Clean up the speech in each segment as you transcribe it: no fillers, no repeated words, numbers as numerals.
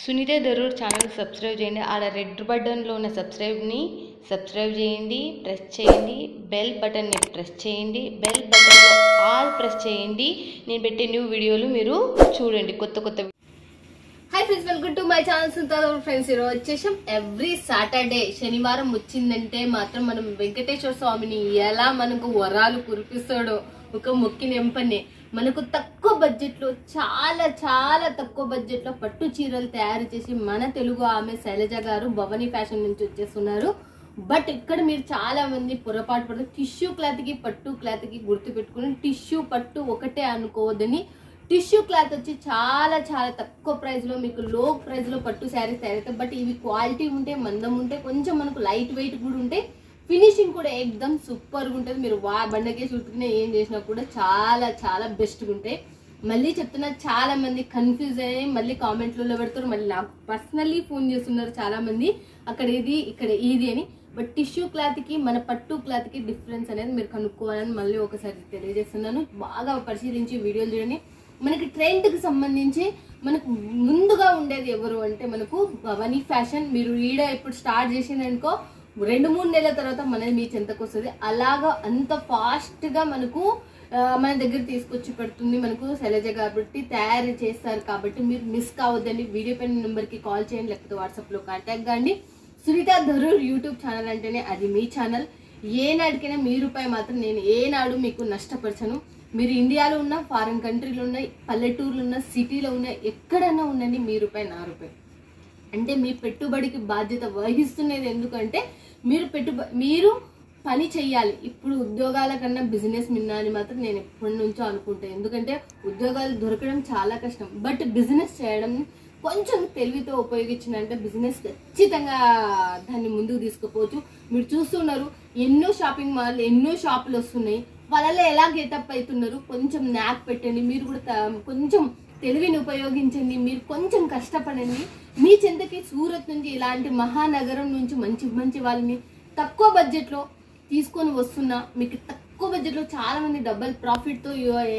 Sunitha Darur channel subscribe చేయండి. ఆడ red బటన్లో ఉన్న సబ్స్క్రైబ్ని సబ్స్క్రైబ్ చేయండి, ప్రెస్ చేయండి. బెల్ బటన్ని ప్రెస్ చేయండి. బెల్ బటన్లో ఆల్ ప్రెస్ చేయండి. నేను పెట్టే న్యూ వీడియోలు మీరు చూడండి. కొత్త hi friends, welcome to my channel Sunitha Darur. Friends, ఈరోజు వచ్చేసాం. ఎవ్రీ సాటర్డే శనివారం వచ్చిందంటే మాత్రం మనం వెంకటేశ్వర స్వామిని ఎలా మనకు వరాలు కురిపిస్తాడో ఒక మొక్కిన ఎంపనే. మనకు తక్కువ బడ్జెట్ లో చాలా తక్కువ బడ్జెట్ లో పట్టు చీరలు తయారు చేసి మన తెలుగు ఆమె శైలజ గారు భవానీ ఫ్యాషన్ నుంచి వచ్చేస్తున్నారు. బట్ ఇక్కడ మీరు చాలా మంది పొరపాటు పడుతుంది. టిష్యూ క్లాత్ కి పట్టు క్లాత్ కి గుర్తు పెట్టుకుని టిష్యూ పట్టు ఒకటే అనుకోవద్దని. టిష్యూ క్లాత్ వచ్చి చాలా తక్కువ ప్రైస్ లో మీకు లో ప్రైస్ లో పట్టు శారీస్ తయారవుతాయి. బట్ ఇవి క్వాలిటీ ఉంటే, మందం ఉంటే, కొంచెం మనకు లైట్ వెయిట్ కూడా ఉంటే, ఫినిషింగ్ కూడా ఎక్దమ్ సూపర్ గా ఉంటుంది. మీరు బండకే చుట్టుకునే ఏం చేసినా కూడా చాలా బెస్ట్ గా ఉంటాయి. మళ్ళీ చెప్తున్నా, చాలా మంది కన్ఫ్యూజ్ అయ్యి మళ్ళీ కామెంట్లలో పెడతారు. మళ్ళీ నాకు పర్సనల్లీ ఫోన్ చేస్తున్నారు చాలా మంది, అక్కడ ఇది ఇక్కడ ఇది అని. బట్ టిష్యూ క్లాత్ కి మన పట్టు క్లాత్ కి డిఫరెన్స్ అనేది మీరు కనుక్కోవాలని మళ్ళీ ఒకసారి తెలియజేస్తున్నాను. బాగా పరిశీలించి వీడియోలు చూడండి. మనకి ట్రెండ్ కి సంబంధించి మనకు ముందుగా ఉండేది ఎవరు అంటే మనకు భవానీ ఫ్యాషన్. మీరు ఈడ ఇప్పుడు స్టార్ట్ చేసిందనుకో 2-3 నెలల తర్వాత మనది మీ చెంతకు వస్తుంది. అలాగా అంత ఫాస్ట్ గా మనకు మన దగ్గర తీసుకొచ్చి పెడుతుంది మనకు శైలజ కాబట్టి, తయారు చేస్తారు కాబట్టి మీరు మిస్ కావద్దండి. వీడియో పైన నెంబర్ కి కాల్ చేయండి, లేకపోతే వాట్సాప్ లో కాంటాక్ట్ కాండి. సునీత దరూర్ యూట్యూబ్ ఛానల్ అంటేనే అది మీ ఛానల్. ఏనాడికైనా ₹1 మాత్రం నేను ఏనాడు మీకు నష్టపరచను. మీరు ఇండియాలో ఉన్న, ఫారెన్ కంట్రీలో ఉన్న, పల్లెటూరులో ఉన్న, సిటీలో ఉన్న, ఎక్కడైనా ఉండండి, ₹1 నా రూపాయి. అంటే మీ పెట్టుబడికి బాధ్యత వహిస్తున్నది. ఎందుకంటే మీరు పని చెయ్యాలి. ఇప్పుడు ఉద్యోగాల కన్నా బిజినెస్ మిన్నా అని మాత్రం నేను ఎప్పటి నుంచో అనుకుంటాను. ఎందుకంటే ఉద్యోగాలు దొరకడం చాలా కష్టం. బట్ బిజినెస్ చేయడం కొంచెం తెలివితో ఉపయోగించినంటే బిజినెస్ ఖచ్చితంగా దాన్ని ముందుకు తీసుకుపోవచ్చు. మీరు చూస్తున్నారు, ఎన్నో షాపింగ్ మాల్, ఎన్నో షాపులు వస్తున్నాయి. వాళ్ళలో ఎలా గెటప్ అవుతున్నారు, కొంచెం న్యాక్ పెట్టండి. మీరు కూడా కొంచెం తెలివిని ఉపయోగించండి. మీరు కొంచెం కష్టపడండి. మీ చెంతకి సూరత్ నుంచి, ఇలాంటి మహానగరం నుంచి మంచి వాళ్ళని తక్కువ బడ్జెట్ లో తీసుకొని వస్తున్నా. మీకు తక్కువ బడ్జెట్ లో చాలా మంది డబల్ ప్రాఫిట్ తో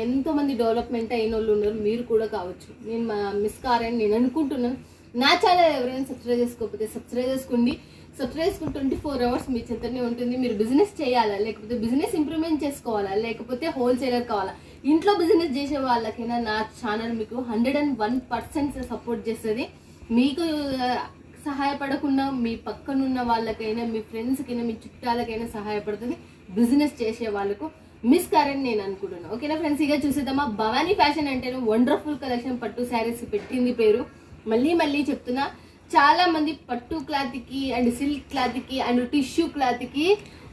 ఎంతో మంది డెవలప్మెంట్ అయిన వాళ్ళు ఉన్నారు. మీరు కూడా కావచ్చు. నేను మిస్ కారని నేను అనుకుంటున్నాను. నా ఛానల్ ఎవరైనా సబ్స్క్రైబ్ చేసుకోకపోతే సబ్స్క్రైబ్ చేసుకోండి. సబ్స్క్రైబ్ చేసుకుని 24 hours మీ చెంతనే ఉంటుంది. మీరు బిజినెస్ చేయాలా, లేకపోతే బిజినెస్ ఇంప్రూవ్మెంట్ చేసుకోవాలా, లేకపోతే హోల్సేలర్ కావాలా, ఇంట్లో బిజినెస్ చేసే వాళ్ళకైనా నా ఛానల్ మీకు 101% సపోర్ట్ చేస్తుంది. మీకు సహాయపడకుండా మీ పక్కనున్న వాళ్ళకైనా, మీ ఫ్రెండ్స్కైనా, మీ చుట్టాలకైనా సహాయపడుతుంది. బిజినెస్ చేసే వాళ్ళకు మిస్ కారని నేను అనుకుంటున్నాను. ఓకేనా ఫ్రెండ్స్, ఇక చూసేద్దామా. భవానీ ఫ్యాషన్ అంటేనే వండర్ఫుల్ కలెక్షన్ పట్టు శారీస్ పెట్టింది పేరు. మళ్ళీ చెప్తున్నా, చాలా మంది పట్టు క్లాత్ కి అండ్ సిల్క్ క్లాత్ కి అండ్ టిష్యూ క్లాత్ కి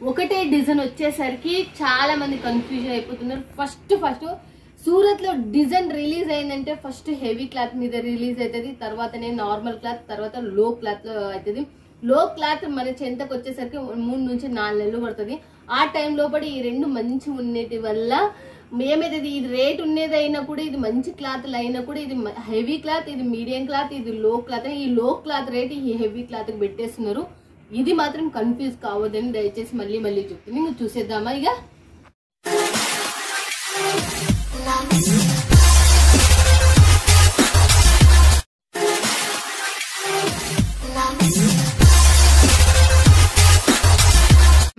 ఒకటే డిజైన్ వచ్చేసరికి చాలా మంది కన్ఫ్యూజన్ అయిపోతున్నారు. ఫస్ట్ సూరత్ లో డిజైన్ రిలీజ్ అయిందంటే ఫస్ట్ హెవీ క్లాత్ మీద రిలీజ్ అవుతుంది, తర్వాతనే నార్మల్ క్లాత్, తర్వాత లో క్లాత్ లో అవుతుంది. లో క్లాత్ మన చెంతకు వచ్చేసరికి 3 నుంచి 4 నెలలు పడుతుంది. ఆ టైం లోపల ఈ రెండు మంచి ఉండేటి వల్ల ఏమైతే ఇది రేట్ ఉండేది అయినా కూడా, ఇది మంచి క్లాత్లు అయినా కూడా, ఇది హెవీ క్లాత్, ఇది మీడియం క్లాత్, ఇది లో క్లాత్. ఈ లో క్లాత్ రేట్ ఈ హెవీ క్లాత్ కి పెట్టేస్తున్నారు. ఇది మాత్రం కన్ఫ్యూజ్ కావద్దని దయచేసి మళ్ళీ చెప్తుంది. ఇంకా చూసేద్దామా ఇక.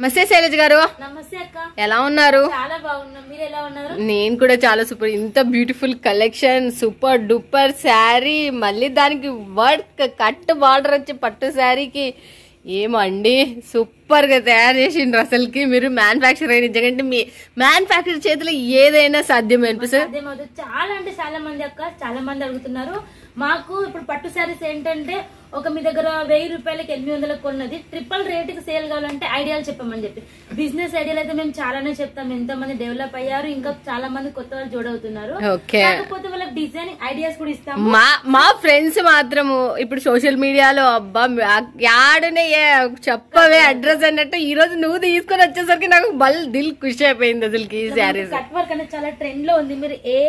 నమస్తే శైలజ గారు. నమస్తే అక్క, ఎలా ఉన్నారు? చాలా బాగున్నా. మీరు ఎలా ఉన్నారు? నేను కూడా చాలా సూపర్. ఇంత beautiful collection, super duper sari, మళ్ళీ దానికి వర్క్ కట్ బార్డర్ వచ్చి పట్టు శారీకి ఏమండి సూపర్ గా తయారు చేసిండ్రు. అసలుకి మీరు మ్యానుఫ్యాక్చర్ అయిన నిజంగా మీ మ్యానుఫ్యాక్చర్ చేతిలో ఏదైనా సాధ్యం అనిపిస్తుంది. చాలా అంటే చాలా మంది అక్క, చాలా మంది అడుగుతున్నారు. మాకు ఇప్పుడు పట్టు శారీస్ ఏంటంటే ఒక మీ దగ్గర ₹1000కి 800 కొన్నది ట్రిపుల్ రేట్ కి సేల్ కావాలంటే ఐడియాలు చెప్పమని చెప్పి. బిజినెస్ ఐడియాలు అయితే మేము చాలానే చెప్తాం. ఎంతో మంది డెవలప్ అయ్యారు, ఇంకా చాలా మంది కొత్త వాళ్ళు జోడవుతున్నారు. కాకపోతే వాళ్ళకి డిజైనింగ్ ఐడియాస్ కూడా ఇస్తాం. మా ఫ్రెండ్స్ మాత్రము ఇప్పుడు సోషల్ మీడియాలో అబ్బా యాడనే చెప్పవే అడ్రస్ అన్నట్టు ఈ రోజు నువ్వు తీసుకొని వచ్చేసరికి నాకు దిల్ ఖుషి అయిపోయింది. అసలుకి ఈ శారీస్ కట్ వర్క్ అనేది చాలా ట్రెండ్ లో ఉంది. మీరు ఏ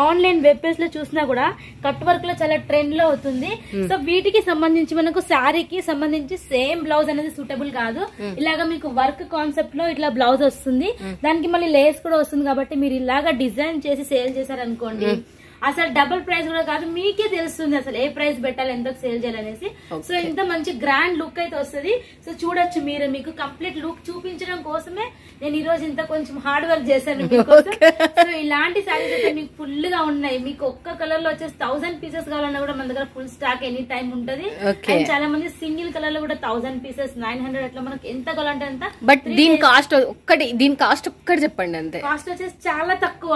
ఆన్లైన్ వెబ్ పేజ్ లో చూసినా కూడా కట్ వర్క్ లో చాలా ట్రెండ్ లో అవుతుంది. సో వీటికి సంబంధించి మనకు శారీకి సంబంధించి సేమ్ బ్లౌజ్ అనేది సూటబుల్ కాదు. ఇలాగా మీకు వర్క్ కాన్సెప్ట్ లో ఇట్లా బ్లౌజ్ వస్తుంది, దానికి మళ్ళీ లేస్ కూడా వస్తుంది. కాబట్టి మీరు ఇలాగా డిజైన్ చేసి సేల్ చేశారనుకోండి, అసలు డబుల్ ప్రైస్ కూడా కాదు, మీకే తెలుస్తుంది అసలు ఏ ప్రైస్ పెట్టాలి, ఎంత సేల్ చేయాలనేసి. సో ఇంత మంచి గ్రాండ్ లుక్ అయితే వస్తుంది. సో చూడొచ్చు మీరు, మీకు కంప్లీట్ లుక్ చూపించడం కోసమే నేను ఈ రోజు ఇంత కొంచెం హార్డ్ వర్క్ చేశాను మీకోసం. సో ఇలాంటి సారీస్ అయితే మీకు ఫుల్ గా ఉన్నాయి. మీకు ఒక్క కలర్ లో వచ్చేసి 1000 పీసెస్ కావాలన్నా కూడా మన దగ్గర ఫుల్ స్టాక్ ఎనీ టైం ఉంటది. అండ్ చాలా మంది సింగిల్ కలర్ లో కూడా 1000 పీసెస్ 900 అట్లా మనకి ఎంత కావాలంటే అంత. బట్ దీని కాస్ట్ ఒక్కటి చెప్పండి అంతే. కాస్ట్ వచ్చేసి చాలా తక్కువ,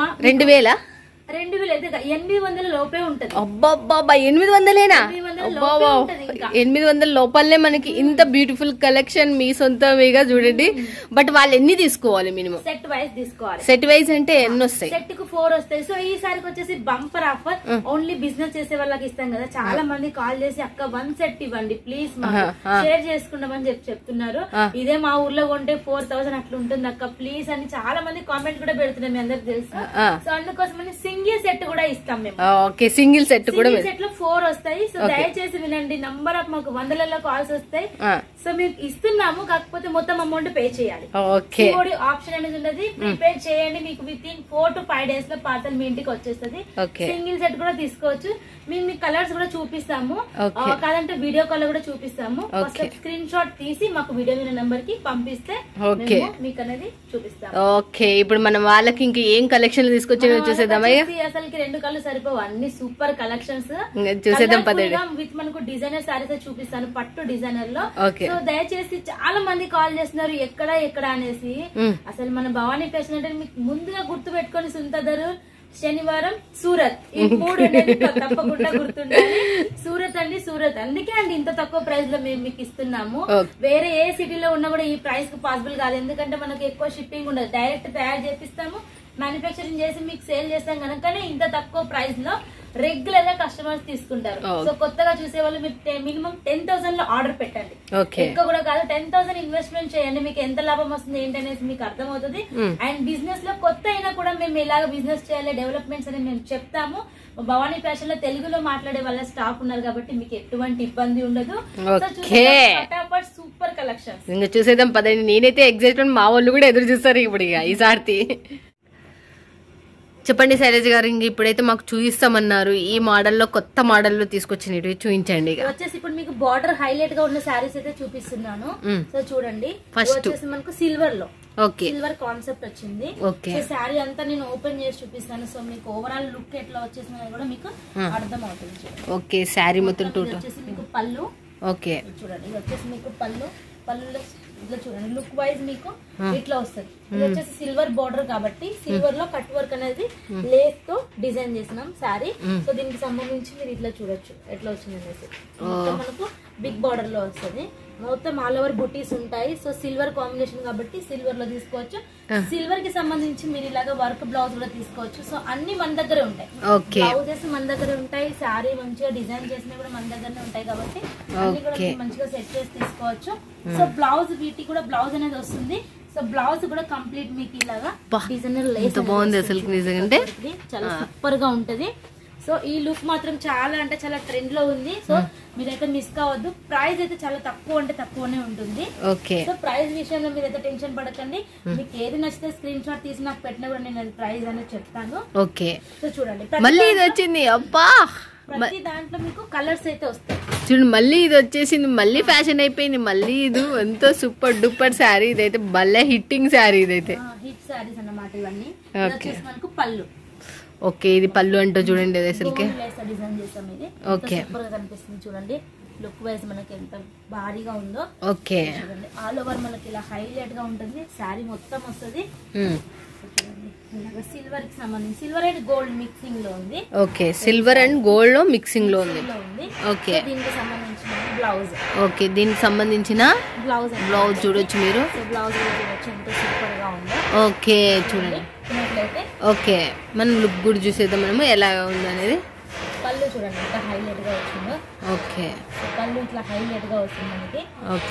2000 అయితే 800 లోపే ఉంటది. అబ్బాబ్బా 800 800 లోపలనే మనకి ఇంత బ్యూటిఫుల్ కలెక్షన్ మీ సొంతమేగా చూడండి. బట్ వాళ్ళు ఎన్ని తీసుకోవాలి మినిమం? సెట్ వైజ్ తీసుకోవాలి. సెట్ వైజ్ అంటే ఎన్ని వస్తాయి? సెట్ కు 4 వస్తాయి. సో ఈ సారికి వచ్చేసి బంపర్ ఆఫర్, ఓన్లీ బిజినెస్ చేసే వాళ్ళకి ఇస్తాం కదా. చాలా మంది కాల్ చేసి అక్క 1 సెట్ ఇవ్వండి ప్లీజ్, షేర్ చేసుకుందామని చెప్తున్నారు. ఇదే మా ఊర్లో కొంటే 4000 అట్లా ఉంటుంది అక్క ప్లీజ్ అని చాలా మంది కామెంట్ కూడా పెడుతున్నారు, మీ అందరికి తెలుసు. సో అందుకోసం సింగిల్ సెట్ కూడా ఇస్తాం మేము. ఓకే, సింగిల్ సెట్ కూడా సెట్ లో 4 వస్తాయి. సో దయచేసి వినండి, నంబర్ ఆఫ్ మాకు 100లలో కాల్స్ వస్తాయి. సో మేము ఇస్తున్నాము, కాకపోతే మొత్తం అమౌంట్ పే చేయాలి. ఆప్షన్ అనేది ఉన్నది, ప్రీపేడ్ చేయండి. మీకు విత్ ఇన్ 4 to 5 days లో పార్సల్ మీ ఇంటికి వచ్చేస్తుంది. సింగిల్ సెట్ కూడా తీసుకోవచ్చు. మేము మీ కలర్స్ కూడా చూపిస్తాము, కాదంటే వీడియో కాల్ కూడా చూపిస్తాము. ఫస్ట్ స్క్రీన్ షాట్ తీసి మాకు వీడియో మీద నంబర్ కి పంపిస్తే మీకు అనేది చూపిస్తాము. ఓకే, ఇప్పుడు మనం వాళ్ళకి ఇంకా ఏం కలెక్షన్ తీసుకొచ్చి చూసేద్దాం. అసలు 2 కళ్ళు సరిపోవు, అన్ని సూపర్ కలెక్షన్స్ చూసేద్దాం. విత్ మనకు డిజైనర్ సారీస్ చూపిస్తాను, పట్టు డిజైనర్ లో. సో దయచేసి చాలా మంది కాల్ చేస్తున్నారు ఎక్కడ అనేసి. అసలు మన భవానీ ఫ్యాషన్ అంటే మీకు ముందుగా గుర్తు పెట్టుకొని సుంతదరు, శనివారం, సూరత్, ఈ 3 అనేది తప్పకుండా గుర్తుండాలి. సూరత్ అండి, సూరత్. అందుకే అండి ఇంత తక్కువ ప్రైస్ లో మేము మీకు ఇస్తున్నాము. వేరే ఏ సిటీలో ఉన్నా కూడా ఈ ప్రైస్ కు పాసిబుల్ కాదు, ఎందుకంటే మనకి ఎక్కువ షిప్పింగ్ ఉండదు. డైరెక్ట్ తయారు చేపిస్తాము, మ్యానుఫ్యాక్చరింగ్ చేసి మీకు సేల్ చేస్తాం కనుకనే ఇంత తక్కువ ప్రైస్ లో రెగ్యులర్ గా కస్టమర్స్ తీసుకుంటారు. సో కొత్తగా చూసే వాళ్ళు మీరు మినిమం 10,000 లో ఆర్డర్ పెట్టండి, ఎక్కువ కూడా కాదు. 10,000 ఇన్వెస్ట్మెంట్ చేయండి, మీకు ఎంత లాభం వస్తుంది ఏంటనేసి మీకు అర్థమవుతుంది. అండ్ బిజినెస్ లో కొత్త అయినా కూడా మేము ఎలాగ బిజినెస్ చేయాలి, డెవలప్మెంట్స్ అని మేము చెప్తాము. భవానీ ఫ్యాషన్ లో తెలుగులో మాట్లాడే వాళ్ళ స్టాఫ్ ఉన్నారు కాబట్టి మీకు ఎటువంటి ఇబ్బంది ఉండదు. ఫటాఫట్ సూపర్ కలెక్షన్ ఇంకా చూసేద్దాం పదండి. నేనైతే ఎగ్జైట్మెంట్, మా వాళ్ళు కూడా ఎదురు చూస్తారు ఇప్పుడు ఇక ఈసారి. చెప్పండి శైలజ గారు, ఇంక ఇప్పుడైతే మాకు చూపిస్తామన్నారు. ఈ మోడల్లో కొత్త మోడల్లో తీసుకొచ్చినవి చూపించండి. వచ్చేసి ఇప్పుడు మీకు బార్డర్ హైలైట్ గా ఉన్న శారీస్ అయితే చూపిస్తున్నాను. సో చూడండి, ఫస్ట్ వచ్చేసి మనకు సిల్వర్ లో సిల్వర్ కాన్సెప్ట్ వచ్చింది. శారీ అంతా నేను ఓపెన్ చేసి చూపిస్తాను. సో మీకు ఓవరాల్ లుక్ ఎట్లా వచ్చేసిందని కూడా మీకు అర్థం అవుతుంది. ఓకే, శారీ మొత్తం వచ్చేసి మీకు పళ్ళు. ఓకే చూడండి, ఇది వచ్చేసి మీకు పళ్ళులో ఇట్లా చూడండి, లుక్ వైజ్ మీకు ఇట్లా వస్తుంది. ఇది వచ్చేసి సిల్వర్ బార్డర్ కాబట్టి సిల్వర్ లో కట్ వర్క్ అనేది లేస్ తో డిజైన్ చేసినాం శారీ. సో దీనికి సంబంధించి మీరు ఇట్లా చూడొచ్చు ఎట్లా వచ్చింది అనేసి. మనకు బిగ్ బార్డర్ లో వస్తుంది, మొత్తం ఆల్ ఓవర్ బుటీస్ ఉంటాయి. సో సిల్వర్ కాంబినేషన్ కాబట్టి సిల్వర్ లో తీసుకోవచ్చు. సిల్వర్ కి సంబంధించి మీరు ఇలాగా వర్క్ బ్లౌజ్ కూడా తీసుకోవచ్చు. సో అన్ని మన దగ్గరే ఉంటాయి, బ్లౌజెస్ మన దగ్గర ఉంటాయి, శారీ మంచిగా డిజైన్ చేసినవి కూడా మన దగ్గరనే ఉంటాయి కాబట్టి అన్ని కూడా మంచిగా సెట్ చేసి తీసుకోవచ్చు. సో బ్లౌజ్ వీటి కూడా బ్లౌజ్ అనేది వస్తుంది. సో బ్లౌజ్ కూడా కంప్లీట్ మీకు ఇలాగా డిజైనర్ లేస్ బాగుంది, అసలు చాలా సూపర్ గా ఉంటది. సో ఈ లుక్ మాత్రం చాలా అంటే చాలా ట్రెండ్ లో ఉంది. సో మీరైతే మిస్ కావద్దు. ప్రైస్ అయితే చాలా తక్కువ అంటే తక్కువనే ఉంటుంది. సో ప్రైస్ విషయంలో మీరైతే టెన్షన్ పడకండి. మీకు ఏది నచ్చితే స్క్రీన్ షాట్ తీసి నాకు పెట్టినా కూడా నేను ప్రైస్ అనేది చెప్తాను. సో చూడండి, మళ్ళీ ఇది వచ్చింది. అబ్బా, ప్రతి దాంట్లో మీకు కలర్స్ అయితే వస్తాయి. చూడండి, మళ్ళీ ఇది వచ్చేసింది, మళ్ళీ ఫ్యాషన్ అయిపోయింది. మళ్ళీ ఇది ఎంతో సూపర్ డూపర్ శారీ. ఇదైతే భలే హిట్టింగ్ శారీ. ఇదైతే హిట్ శారీస్ అన్నమాట ఇవన్నీ. మనకు పళ్ళు. ఓకే, ఇది పళ్ళు అంటూ చూడండి అసలుకి డిజైన్ చేసాం. ఇది సూపర్ గా కనిపిస్తుంది చూడండి, లుక్ వైజ్ మనకి ఎంత భారీగా ఉందో. ఓకే, చూడండి ఆల్ ఓవర్ మనకి ఇలా హైలైట్ గా ఉంటుంది. శారీ మొత్తం వస్తుంది. సిల్వర్ కి సంబంధించి సిల్వర్ అండ్ గోల్డ్ మిక్సింగ్ లో ఉంది. ఓకే, సిల్వర్ అండ్ గోల్డ్ లో మిక్సింగ్ లో ఉంది. ఓకే, దీనికి సంబంధించిన బ్లౌజ్. ఓకే, దీనికి సంబంధించిన బ్లౌజ్ చూడొచ్చు మీరు. బ్లౌజ్ చూడొచ్చు ఎంత సూపర్ గా ఉందో. ఓకే చూడండి. ఓకే, మనం లుక్ కూడా చూసేద్దాం మనము ఎలా ఉంది అనేది. పళ్ళు చూడండి ఎంత హైలైట్ గా వచ్చిందో. ఓకే, పళ్ళు ఇట్లా హైలైట్ గా వస్తుంది మనకి,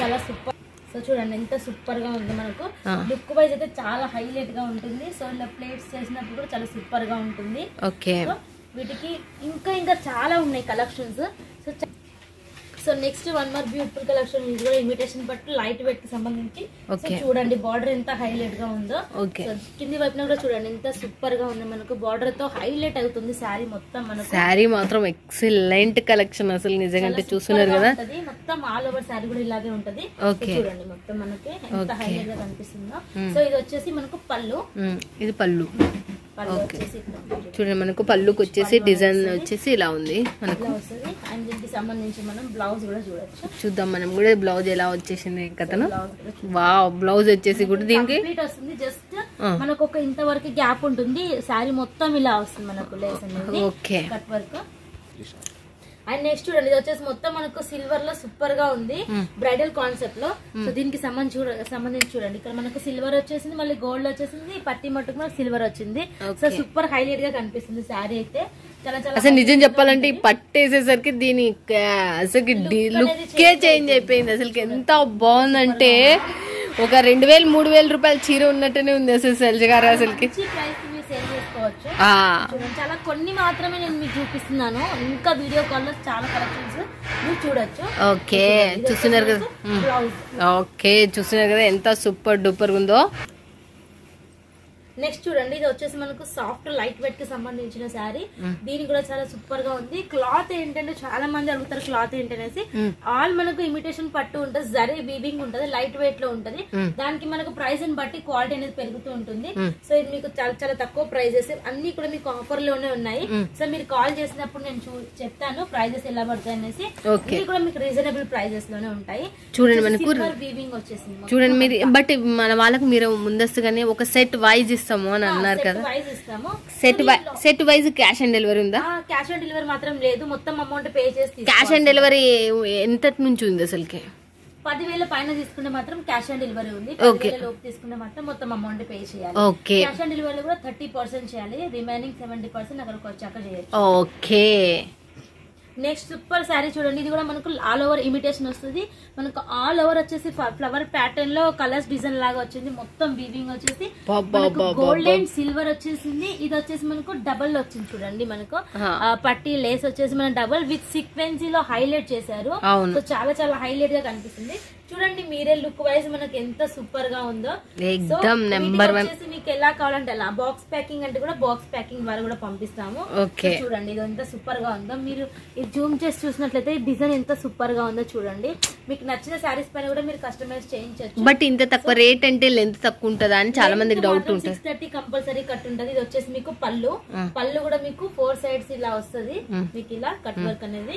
చాలా సూపర్. సో చూడండి ఎంత సూపర్ గా ఉంది. మనకు లుక్ వైజ్ అయితే చాలా హైలైట్ గా ఉంటుంది. సో ఇలా ప్లేట్స్ చేసినప్పుడు కూడా చాలా సూపర్ గా ఉంటుంది. ఓకే, వీటికి ఇంకా ఇంకా చాలా ఉన్నాయి collections. So next one more beautiful collection ఇది కూడా ఇమిటేషన్ పట్టు లైట్ వెయిట్ కి సంబంధించి చూడండి బార్డర్ ఎంత హైలైట్ గా ఉందో. కింది వైపున కూడా చూడండి ఎంత సూపర్ గా ఉంది మనకు బార్డర్ తో హైలైట్ అవుతుంది శారీ మొత్తం. మనకు శారీ మాత్రం ఎక్సలెంట్ కలెక్షన్ అసలు నిజంగా చూస్తున్నారు కదా మొత్తం ఆల్ ఓవర్ శారీ కూడా ఇలాగే ఉంటది. చూడండి మొత్తం మనకి ఎంత హైలైట్ గా కనిపిస్తుందో. సో ఇది వచ్చేసి మనకు పళ్ళు, ఇది పళ్ళు. చూడండి మనకు పళ్ళుకి వచ్చేసి డిజైన్ వచ్చేసి ఇలా ఉంది మనకు. అండ్ దీనికి సంబంధించి మనం బ్లౌజ్ కూడా చూడొచ్చు. చూద్దాం మనం కూడా బ్లౌజ్ ఎలా వచ్చేసింది కథను. వావ్ బ్లౌజ్ వచ్చేసి కూడా దీనికి వస్తుంది. జస్ట్ మనకు ఒక ఇంతవరకు గ్యాప్ ఉంటుంది. శారీ మొత్తం ఇలా వస్తుంది మనకు లేస్ అనేది కట్ వర్క్. అండ్ నెక్స్ట్ చూడండి ఇది వచ్చేసి మొత్తం మనకు సిల్వర్ లో సూపర్ గా ఉంది బ్రైడల్ కాన్సెప్ట్ లో. సో దీనికి సంబంధించి చూడండి ఇక్కడ మనకు సిల్వర్ వచ్చేసింది, మళ్ళీ గోల్డ్ వచ్చేసింది, పట్టి మట్టుకు మనకు సిల్వర్ వచ్చింది. సో సూపర్ హైలైట్ గా కనిపిస్తుంది శారీ అయితే. అసలు నిజం చెప్పాలంటే ఈ పట్టేసేసరికి దీని అసలు లుక్కే చేంజ్ అయిపోయింది. అసలు ఎంత బాగుందంటే ఒక 2000-3000 రూపాయల చీర ఉన్నట్టునే ఉంది అసలు శైలజ గారు. అసలుకి సేల్ చేసుకోవచ్చు. చాలా కొన్ని మాత్రమే నేను మీకు చూపిస్తున్నాను, ఇంకా వీడియో కాల్ లో చాలా కలెక్షన్స్ మీరు చూడొచ్చు. ఓకే చూస్తున్నారు కదా. ఓకే చూస్తున్నారు కదా ఎంత సూపర్ డూపర్ ఉందో. నెక్స్ట్ చూడండి ఇది వచ్చేసి మనకు సాఫ్ట్ లైట్ వెయిట్ కి సంబంధించిన శారీ. దీనికి కూడా చాలా సూపర్ గా ఉంది. క్లాత్ ఏంటంటే చాలా మంది అడుగుతారు క్లాత్ ఏంటనేసి. ఆల్ మనకు ఇమిటేషన్ పట్టు ఉంటుంది, జరీ వీవింగ్ ఉంటది, లైట్ వెయిట్ లో ఉంటది. దానికి మనకు ప్రైస్ ని బట్టి క్వాలిటీ అనేది పెరుగుతూ ఉంటుంది. సో ఇది మీకు చాలా చాలా తక్కువ ప్రైజెస్ అన్ని కూడా మీకు ఆఫర్ లోనే ఉన్నాయి. సో మీరు కాల్ చేసినప్పుడు నేను చెప్తాను ప్రైజెస్ ఎలా పడతాయి అనేసి. ఇది కూడా మీకు రీజనబుల్ ప్రైజెస్ లోనే ఉంటాయి. చూడండి మనకు వీవింగ్ వచ్చేసింది. చూడండి మీరు బట్ మన వాళ్ళకి మీరు ముందస్తుగానే ఒక సెట్ వైజ్ అని అన్నారు కదా. Set wise cash on delivery ఉందా? క్యాష్ ఆన్ డెలివరీ మాత్రం లేదు, మొత్తం అమౌంట్ పే చేసి. క్యాష్ ఆన్ డెలివరీ ఎంత నుంచి ఉంది అసలుకి? 10,000 పైన తీసుకుంటే మాత్రం క్యాష్ ఆన్ డెలివరీ ఉంది. 10,000 లోపు తీసుకుంటే మాత్రం మొత్తం అమౌంట్ పే చేయాలి. క్యాష్ ఆన్ డెలివరీ కూడా 30% చేయాలి, రిమైనింగ్ 70% అక్కడికి వచ్చాక చేయొచ్చు. ఓకే నెక్స్ట్ సూపర్ శారీ చూడండి. ఇది కూడా మనకు ఆల్ ఓవర్ ఇమిటేషన్ వస్తుంది. మనకు ఆల్ ఓవర్ వచ్చేసి ఫ్లవర్ ప్యాటర్న్ లో కలర్స్ డిజైన్ లాగా వచ్చింది. మొత్తం వీవింగ్ వచ్చేసి గోల్డ్ అండ్ సిల్వర్ వచ్చేసింది. ఇది వచ్చేసి మనకు డబల్ వచ్చింది చూడండి. మనకు పట్టి లేస్ వచ్చేసి మన డబల్ విత్ సీక్వెన్సీ లో హైలైట్ చేశారు. సో చాలా చాలా హైలైట్ గా కనిపిస్తుంది. చూడండి మీరే లుక్ వైజ్ మనకు ఎంత సూపర్ గా ఉందో. మీకు ఎలా కావాలంటే అలా బాక్స్ ప్యాకింగ్ అంటే కూడా బాక్స్ ప్యాకింగ్ ద్వారా కూడా పంపిస్తాము. చూడండి ఇది ఎంత సూపర్ గా ఉందో. మీరు ఇది జూమ్ చేసి చూసినట్లయితే డిజైన్ ఎంత సూపర్ గా ఉందో చూడండి. మీకు నచ్చిన శారీస్ పైన కూడా మీరు కస్టమైజ్ చేయించవచ్చు. బట్ ఇంత తక్కువ రేట్ అంటే లెంత్ తక్కువ ఉంటుందా అని చాలా మందికి డౌట్ ఉంటుంది. 630 కంపల్సరీ కట్ ఉంటుంది. ఇది వచ్చేసి మీకు పళ్ళు కూడా మీకు 4 సైడ్స్ ఇలా వస్తుంది. మీకు ఇలా కట్ వర్క్ అనేది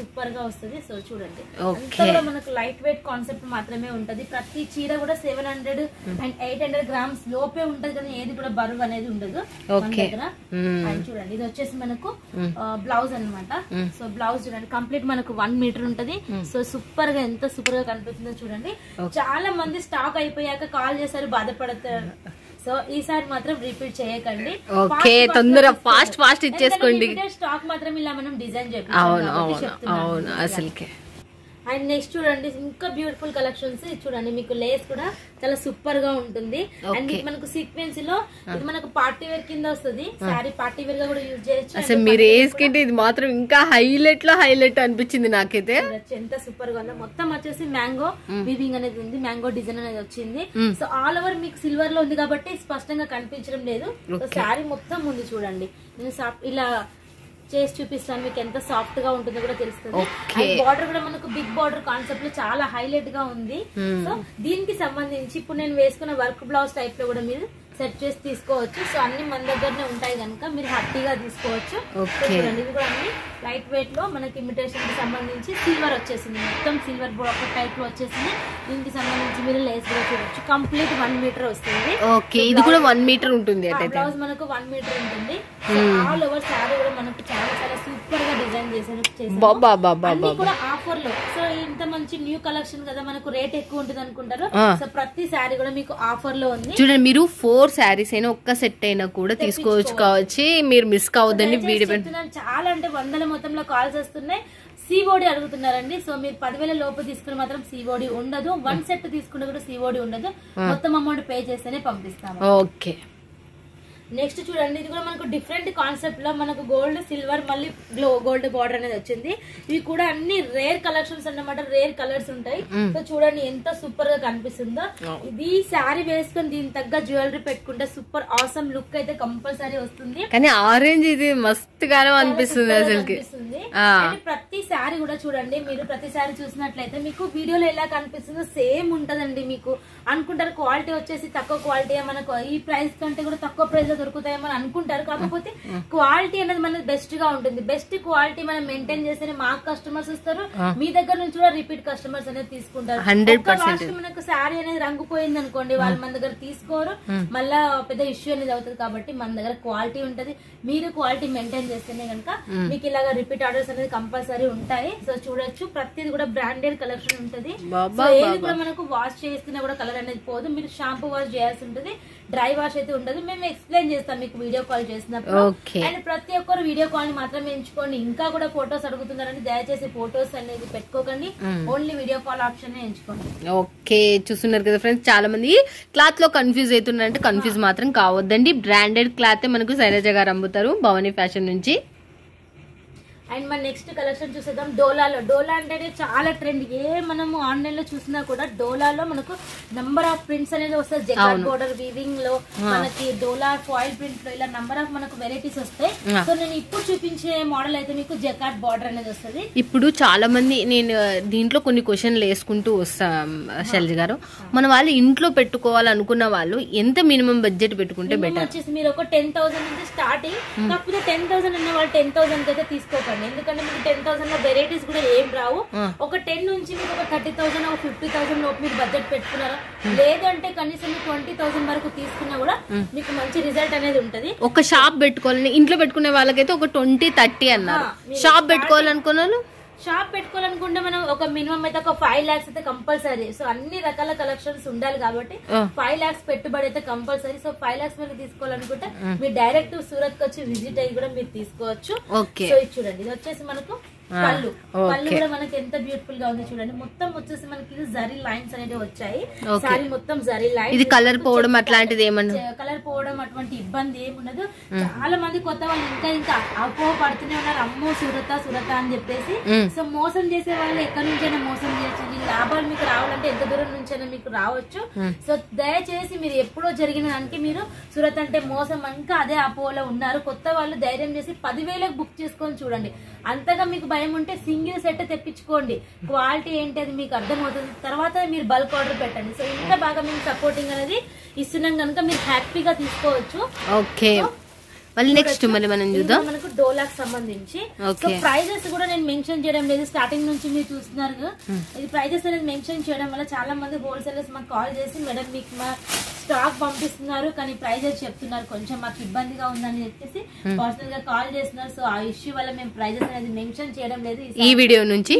సూపర్ గా వస్తుంది. సో చూడండి అంతా కూడా మనకు లైట్ వెయిట్ కాన్సెప్ట్ మాత్రమే ఉంటది. ప్రతి చీర కూడా 700 అండ్ 800 గ్రామ్స్ లోపే ఉంటది, కానీ ఏది కూడా బరువు అనేది ఉండదు మన దగ్గర. అండ్ చూడండి ఇది వచ్చేసి మనకు బ్లౌజ్ అన్నమాట. సో బ్లౌజ్ చూడండి కంప్లీట్ మనకు 1 మీటర్ ఉంటది. సో సూపర్ గా ఎంత సూపర్ గా కనిపిస్తుందో చూడండి. చాలా మంది స్టాక్ అయిపోయాక కాల్ చేశారు, బాధపడతారు. సో ఈసారి మాత్రం రిపీట్ చేయకండి, ఫాస్ట్ ఇచ్చేసుకోండి. స్టాక్ మాత్రం ఇలా మనం డిజైన్ చేయాలి అసలుకే. అండ్ నెక్స్ట్ చూడండి ఇంకా బ్యూటిఫుల్ కలెక్షన్స్ చూడండి. మీకు లేస్ కూడా చాలా సూపర్ గా ఉంటుంది. అండ్ మనకు సీక్వెన్స్ లో ఇది మనకు పార్టీ వేర్ కింద వస్తుంది. సారీ పార్టీ వేర్ గా కూడా యూజ్ చేయొచ్చు. అసలు మీరు వేసుకుంటే ఇది మాత్రం ఇంకా హైలైట్ లో హైలైట్ అనిపించింది నాకైతే. ఎంత సూపర్ గా ఉందో. మొత్తం వచ్చేసి మ్యాంగో వీవింగ్ అనేది ఉంది, మ్యాంగో డిజైన్ అనేది వచ్చింది. సో ఆల్ ఓవర్ మీకు సిల్వర్ లో ఉంది కాబట్టి స్పష్టంగా కనిపించడం లేదు. సో శారీ మొత్తం ఉంది చూడండి. నేను ఇలా చేసి చూపిస్తాను, మీకు ఎంత సాఫ్ట్ గా ఉంటుందో కూడా తెలుస్తుంది. బార్డర్ కూడా మనకు బిగ్ బార్డర్ కాన్సెప్ట్ లో చాలా హైలైట్ గా ఉంది. సో దీనికి సంబంధించి ఇప్పుడు నేను వేసుకున్న వర్క్ బ్లౌజ్ టైప్ లో కూడా మీరు సెట్ చేసి తీసుకోవచ్చు. సో అన్ని మన దగ్గరనే ఉంటాయి కనుక మీరు హ్యాపీగా తీసుకోవచ్చు. ఇది కూడా అన్ని లైట్ వెయిట్ లో మనకి ఇమిటేషన్ కి సంబంధించి సిల్వర్ వచ్చేసింది, మొత్తం సిల్వర్ బ్రోకెట్ టైప్ లో వచ్చేసింది. దీనికి సంబంధించి మీరు లేస్ కూడా చూడొచ్చు. కంప్లీట్ 1 మీటర్ వస్తుంది. ఇది కూడా 1 మీటర్ ఉంటుంది. బ్లౌజ్ మనకు 1 మీటర్ ఉంటుంది. ఆల్ ఓవర్ శారీ కూడా మనకు చాలా చాలా సూపర్ గా డిజైన్ చేశారు. కూడా ఆఫర్ లో. సో ఇంత మంచి న్యూ కలెక్షన్ కదా, మనకు రేట్ ఎక్కువ ఉంటుంది అనుకుంటారు. సో ప్రతి శారీ కూడా మీకు ఆఫర్ లో ఉంది. చూడండి మీరు 4 శారీస్ అయినా ఒక్క సెట్ అయినా కూడా తీసుకోవచ్చు కావచ్చు. మీరు మిస్ కావద్దండి. చాలా అంటే వందల మొత్తంలో కాల్స్ వస్తున్నాయి. సిఓడి అడుగుతున్నారండి. సో మీరు 10,000 లోపు తీసుకుని మాత్రం సిఓడి ఉండదు. 1 సెట్ తీసుకుంటే కూడా సిఓడి ఉండదు. మొత్తం అమౌంట్ పే చేస్తేనే పంపిస్తాము. ఓకే. నెక్స్ట్ చూడండి, ఇది కూడా మనకు డిఫరెంట్ కాన్సెప్ట్ లో మనకు గోల్డ్ సిల్వర్ మళ్ళీ గోల్డ్ బార్డర్ అనేది వచ్చింది. ఇవి కూడా అన్ని రేర్ కలెక్షన్స్ అన్నమాట, రేర్ కలర్స్ ఉంటాయి. సో చూడండి ఎంత సూపర్ గా కనిపిస్తుందో. ఇది శారీ వేసుకొని దీని తగ్గ జ్యువెలరీ పెట్టుకుంటే సూపర్ ఆసమ్ లుక్ అయితే కంపల్సరీ వస్తుంది. కానీ ఆరెంజ్ ఇది మస్తుగానే అనిపిస్తుంది అసలుకి. ప్రతి శారీ కూడా చూడండి, మీరు ప్రతి శారీ చూసినట్లయితే మీకు వీడియోలో ఎలా కనిపిస్తుందో సేమ్ ఉంటదండి. మీకు అనుకుంటారు క్వాలిటీ వచ్చేసి తక్కువ క్వాలిటీ, మనకు ఈ ప్రైస్ కంటే కూడా తక్కువ ప్రైస్ లో దొరుకుతాయేమని అనుకుంటారు. కాకపోతే క్వాలిటీ అనేది మనకి బెస్ట్ గా ఉంటుంది. బెస్ట్ క్వాలిటీ మనం మెయింటైన్ చేస్తేనే మాకు కస్టమర్స్ వస్తారు, మీ దగ్గర నుంచి కూడా రిపీట్ కస్టమర్స్ అనేది తీసుకుంటారు. 100% మనకు శారీ అనేది రంగు పోయింది అనుకోండి, వాళ్ళు మన దగ్గర తీసుకోరు, మళ్ళా పెద్ద ఇష్యూ అనేది అవుతుంది. కాబట్టి మన దగ్గర క్వాలిటీ ఉంటది, మీరు క్వాలిటీ మెయింటైన్ చేస్తేనే కనుక మీకు ఇలాగా రిపీట్ ఆర్డర్స్ అనేది కంపల్సరీ ఉంటాయి. సో చూడొచ్చు ప్రతిది కూడా బ్రాండెడ్ కలెక్షన్ ఉంటది. ఏది కూడా మనకు వాష్ చేస్తున్నా కూడా కలర్ అనేది పోదు. మీరు షాంపూ వాష్ చేయాల్సి ఉంటుంది, డ్రై వాష్ అయితే ఉండదు. మేము ఎక్స్ప్లెయిన్ చేస్తాం మీకు వీడియో కాల్ చేసినప్పుడు. అండ్ ప్రతి ఒక్కరు వీడియో కాల్ ని మాత్రమే ఎంచుకోండి. ఇంకా కూడా ఫొటోస్ అడుగుతున్నారని దయచేసి ఫొటోస్ అనేది పెట్టుకోకండి, ఓన్లీ వీడియో కాల్ ఆప్షన్ ఎంచుకోండి. ఓకే, చూస్తున్నారు కదా ఫ్రెండ్స్, చాలా మంది క్లాత్ లో కన్ఫ్యూజ్ అవుతున్నారంటే కన్ఫ్యూజ్ మాత్రం కావద్దండి. బ్రాండెడ్ క్లాత్ మనకు శైలజ గారు అమ్ముతారు భవానీ ఫ్యాషన్ నుంచి. అండ్ మన నెక్స్ట్ కలెక్షన్ చూసేద్దాం. డోలాలో, డోలా అంటేనే చాలా ట్రెండ్. ఏ మనము ఆన్లైన్ లో చూసినా కూడా డోలాలో మనకు నంబర్ ఆఫ్ ప్రింట్స్ అనేది వస్తాయి. జకార్డ్ బోర్డర్ వీవింగ్ లో మనకి డోలా ఫాయిల్ ప్రింట్ లో ఇలా నంబర్ ఆఫ్ మనకు వెరైటీస్ వస్తాయి. సో నేను ఇప్పుడు చూపించే మోడల్ అయితే మీకు జకార్డ్ బోర్డర్ అనేది వస్తుంది. ఇప్పుడు చాలా మంది నేను దీంట్లో కొన్ని క్వశ్చన్లు వేసుకుంటూ వస్తాం శైలజ గారు. మన వాళ్ళు ఇంట్లో పెట్టుకోవాలనుకున్న వాళ్ళు ఎంత మినిమం బడ్జెట్ పెట్టుకుంటే బెటర్? వచ్చేసి మీరు ఒక 10,000 నుంచి స్టార్టింగ్, కాకపోతే 10,000 ఉన్న వాళ్ళు 10,000 అయితే తీసుకోకండి. ఎందుకంటే మీకు 10,000 లో వెరైటీస్ కూడా ఏం రావు. ఒక 10 నుంచి మీకు ఒక 30,000 ఒక 50,000 లోపు మీరు బడ్జెట్ పెట్టుకున్నారా, లేదంటే కనీసం 20,000 వరకు తీసుకున్నా కూడా మీకు మంచి రిజల్ట్ అనేది ఉంటది. ఒక షాప్ పెట్టుకోవాలని ఇంట్లో పెట్టుకునే వాళ్ళకైతే ఒక 20-30 అన్నారు. షాప్ పెట్టుకోవాలనుకున్న వాళ్ళు, షాప్ పెట్టుకోవాలనుకుంటే మనం ఒక మినిమం అయితే ఒక 5 lakhs అయితే కంపల్సరీ. సో అన్ని రకాల కలెక్షన్స్ ఉండాలి కాబట్టి 5 lakhs పెట్టుబడి అయితే కంపల్సరీ. సో 5 lakhs వరకు తీసుకోవాలనుకుంటే మీరు డైరెక్ట్ సూరత్ కి వచ్చి విజిట్ అయ్యి కూడా మీరు తీసుకోవచ్చు. సో ఇది చూడండి, ఇది వచ్చేసి మనకు పళ్ళు. పళ్ళు కూడా మనకి ఎంత బ్యూటిఫుల్ గా ఉంది చూడండి. మొత్తం వచ్చేసి మనకి జరీ లైన్స్ అనేవి వచ్చాయి. సారీ మొత్తం జరీ లైన్స్. ఇది కలర్ పోవడం అట్లాంటిది ఏమన్నా, కలర్ పోవడం అటువంటి ఇబ్బంది ఏముండదు. చాలా మంది కొత్త వాళ్ళు ఇంకా అపోహ పడుతూనే ఉన్నారు, అమ్మో సురత అని చెప్పేసి. సో మోసం చేసే వాళ్ళు ఎక్కడి నుంచైనా మోసం చేయొచ్చు. ఈ లాభాలు మీకు రావాలంటే ఎంత దూరం నుంచైనా మీకు రావచ్చు. సో దయచేసి మీరు ఎప్పుడో జరిగిన దానికి మీరు సురత్ అంటే మోసం ఇంకా అదే అపోహలో ఉన్నారు. కొత్త వాళ్ళు ధైర్యం చేసి 10,000కి బుక్ చేసుకొని చూడండి. అంతగా మీకు భయం ఉంటే సింగిల్ సెట్ తెప్పించుకోండి. క్వాలిటీ ఏంటి అది మీకు అర్థమవుతుంది. తర్వాత మీరు బల్క్ ఆర్డర్ పెట్టండి. సో ఇంత బాగా మీకు సపోర్టింగ్ అనేది ఇస్తున్నాం కనుక మీరు హ్యాపీగా తీసుకోవచ్చు. ఓకే, మళ్ళీ నెక్స్ట్ మళ్ళీ మనం చూద్దాం. మనకు డోలాకి సంబంధించి ప్రైజెస్ కూడా నేను మెన్షన్ చేయడం లేదు, స్టార్టింగ్ నుంచి మీరు చూస్తున్నారు. ఇది ప్రైజెస్ అనేది మెన్షన్ చేయడం వల్ల చాలా మంది హోల్సేలర్స్ మాకు కాల్ చేసి మేడం మీకు మా స్టాక్ పంపిస్తున్నారు కానీ ప్రైజెస్ చెప్తున్నారు, కొంచెం మాకు ఇబ్బందిగా ఉందని చెప్పేసి పర్సనల్ గా కాల్ చేస్తున్నారు. సో ఆ ఇష్యూ వల్ల మేము ప్రైజెస్ అనేది మెన్షన్ చేయడం లేదు ఈ వీడియో నుంచి